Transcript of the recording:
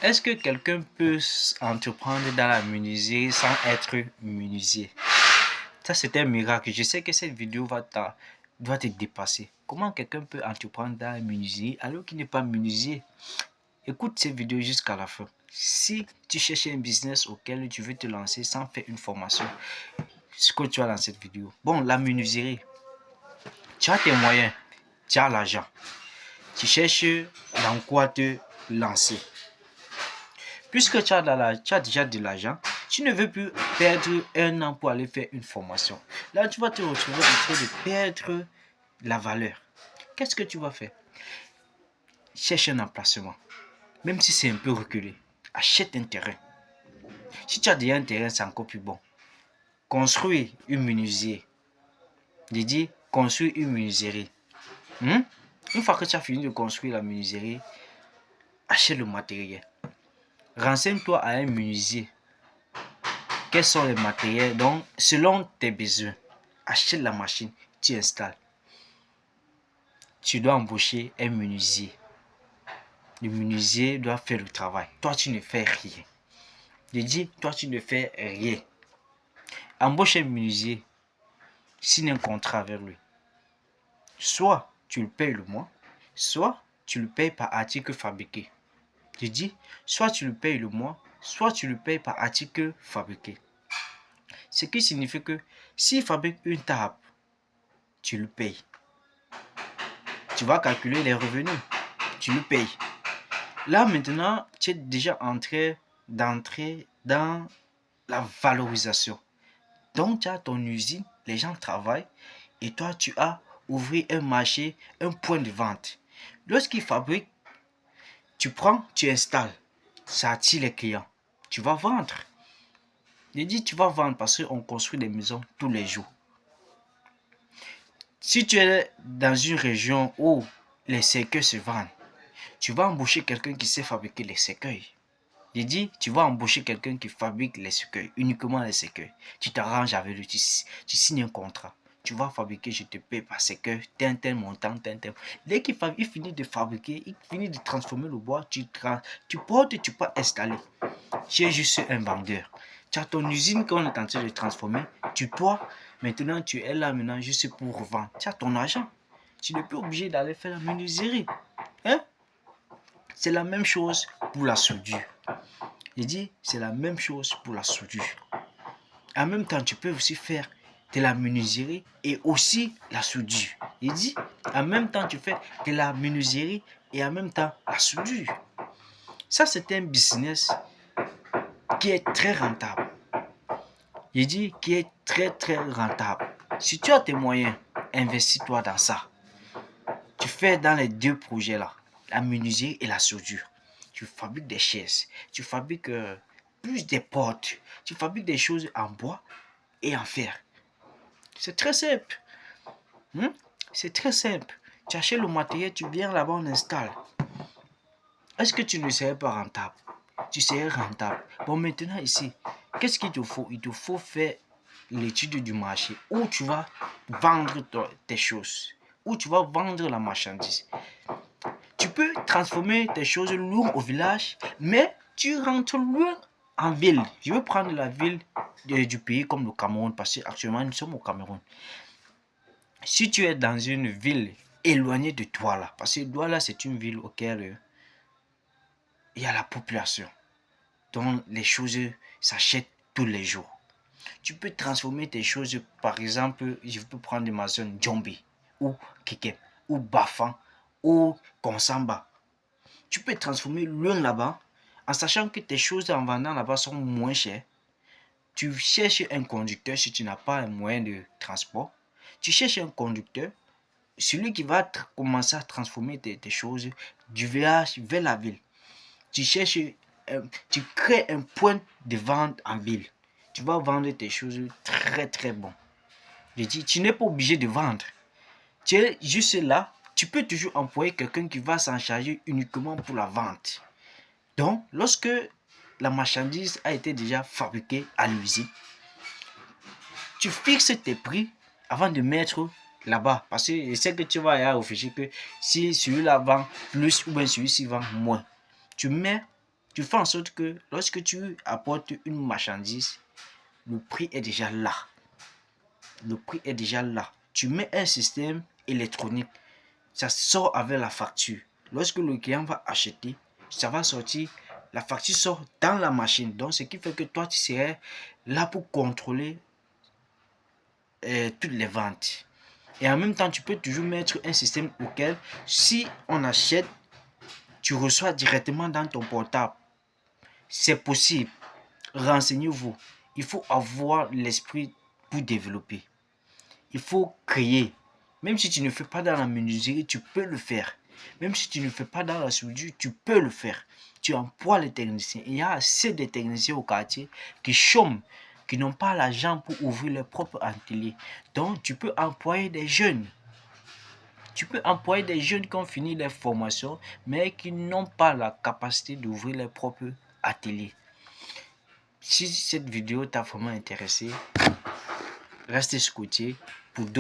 Est-ce que quelqu'un peut entreprendre dans la menuiserie sans être menuisier? Ça, c'est un miracle. Je sais que cette vidéo doit te dépasser. Comment quelqu'un peut entreprendre dans la menuiserie alors qu'il n'est pas menuisier? Écoute cette vidéo jusqu'à la fin. Si tu cherches un business auquel tu veux te lancer sans faire une formation, ce que tu as dans cette vidéo. Bon, la menuiserie. Tu as tes moyens, tu as l'argent. Tu cherches dans quoi te lancer. Puisque tu as déjà de l'argent, tu ne veux plus perdre un an pour aller faire une formation. Là, tu vas te retrouver en train de perdre la valeur. Qu'est-ce que tu vas faire? Cherche un emplacement. Même si c'est un peu reculé, achète un terrain. Si tu as déjà un terrain, c'est encore plus bon. Construis une menuiserie. Je dis, construis une menuiserie. Une fois que tu as fini de construire la menuiserie, achète le matériel. Renseigne-toi à un menuisier. Quels sont les matériels? Donc, selon tes besoins, achète la machine, tu installes. Tu dois embaucher un menuisier. Le menuisier doit faire le travail. Toi, tu ne fais rien. Je dis, toi, tu ne fais rien. Embauche un menuisier. Signe un contrat avec lui. Soit tu le payes le mois, soit tu le payes par article fabriqué. Je dis, soit tu le payes le mois, soit tu le payes par article fabriqué. Ce qui signifie que s'il fabrique une table, tu le payes. Tu vas calculer les revenus, tu le payes. Là maintenant, tu es déjà d'entrer dans la valorisation. Donc tu as ton usine, les gens travaillent et toi tu as ouvert un marché, un point de vente. Lorsqu'ils fabriquent, tu prends, tu installes. Ça attire les clients. Tu vas vendre. Je dis tu vas vendre parce qu'on construit des maisons tous les jours. Si tu es dans une région où les cercueils se vendent, tu vas embaucher quelqu'un qui sait fabriquer les cercueils. Je dis, tu vas embaucher quelqu'un qui fabrique les cercueils, uniquement les cercueils. Tu t'arranges avec lui, tu signes un contrat. Tu vas fabriquer, je te paye par cercueil, tel montant, tel. Dès qu'il finit de fabriquer, il finit de transformer le bois, tu portes et tu peux installer. Tu es juste un vendeur. Tu as ton usine qu'on est en train de transformer. Maintenant, tu es là maintenant juste pour revendre. Tu as ton argent. Tu n'es plus obligé d'aller faire la menuiserie. Hein? C'est la même chose pour la soudure. Je dis, c'est la même chose pour la soudure. En même temps, tu peux aussi faire de la menuiserie et aussi la soudure. Je dis, en même temps, tu fais de la menuiserie et en même temps la soudure. Ça, c'est un business qui est très rentable. Je dis qui est très très rentable. Si tu as tes moyens, investis-toi dans ça. Tu fais dans les deux projets là, la menuiserie et la soudure. Tu fabriques des chaises, tu fabriques plus des portes, tu fabriques des choses en bois et en fer. C'est très simple. C'est très simple. Tu achètes le matériel, tu viens là-bas, on installe. Est-ce que tu ne serais pas rentable? Tu serais rentable. Bon, maintenant ici, qu'est-ce qu'il te faut? Il te faut faire l'étude du marché où tu vas vendre tes choses, où tu vas vendre la marchandise. Tu peux transformer tes choses loin au village, mais tu rentres loin en ville. Je veux prendre la ville du pays comme le Cameroun, parce qu'actuellement nous sommes au Cameroun. Si tu es dans une ville éloignée de Douala, parce que Douala c'est une ville auquel il y a la population, dont les choses s'achètent tous les jours. Tu peux transformer tes choses, par exemple, je peux prendre ma zone Djombi, ou Kekem, ou Bafan, ou Konsamba. Tu peux transformer loin là-bas, en sachant que tes choses en vendant là-bas sont moins chères. Tu cherches un conducteur si tu n'as pas un moyen de transport. Tu cherches un conducteur, celui qui va commencer à transformer tes choses du village vers la ville. Tu crées un point de vente en ville. Tu vas vendre tes choses très très bon. Je dis, tu n'es pas obligé de vendre. Tu es juste là. Tu peux toujours employer quelqu'un qui va s'en charger uniquement pour la vente. Donc, lorsque la marchandise a été déjà fabriquée à l'usine, tu fixes tes prix avant de mettre là-bas. Parce que je sais que tu vas y réfléchir que si celui-là vend plus ou bien celui-ci vend moins. Tu mets Tu fais en sorte que lorsque tu apportes une marchandise, le prix est déjà là. Le prix est déjà là. Tu mets un système électronique, ça sort avec la facture. Lorsque le client va acheter, ça va sortir, la facture sort dans la machine. Donc, ce qui fait que toi, tu serais là pour contrôler toutes les ventes. Et en même temps, tu peux toujours mettre un système auquel, si on achète, tu reçois directement dans ton portable. C'est possible. Renseignez-vous. Il faut avoir l'esprit pour développer. Il faut créer. Même si tu ne fais pas dans la menuiserie, tu peux le faire. Même si tu ne fais pas dans la soudure, tu peux le faire. Tu emploies les techniciens. Il y a assez de techniciens au quartier qui chôment, qui n'ont pas l'argent pour ouvrir leur propre atelier. Donc, tu peux employer des jeunes. Tu peux employer des jeunes qui ont fini leur formation, mais qui n'ont pas la capacité d'ouvrir leur propre atelier. Si cette vidéo t'a vraiment intéressé, reste scotché pour d'autres.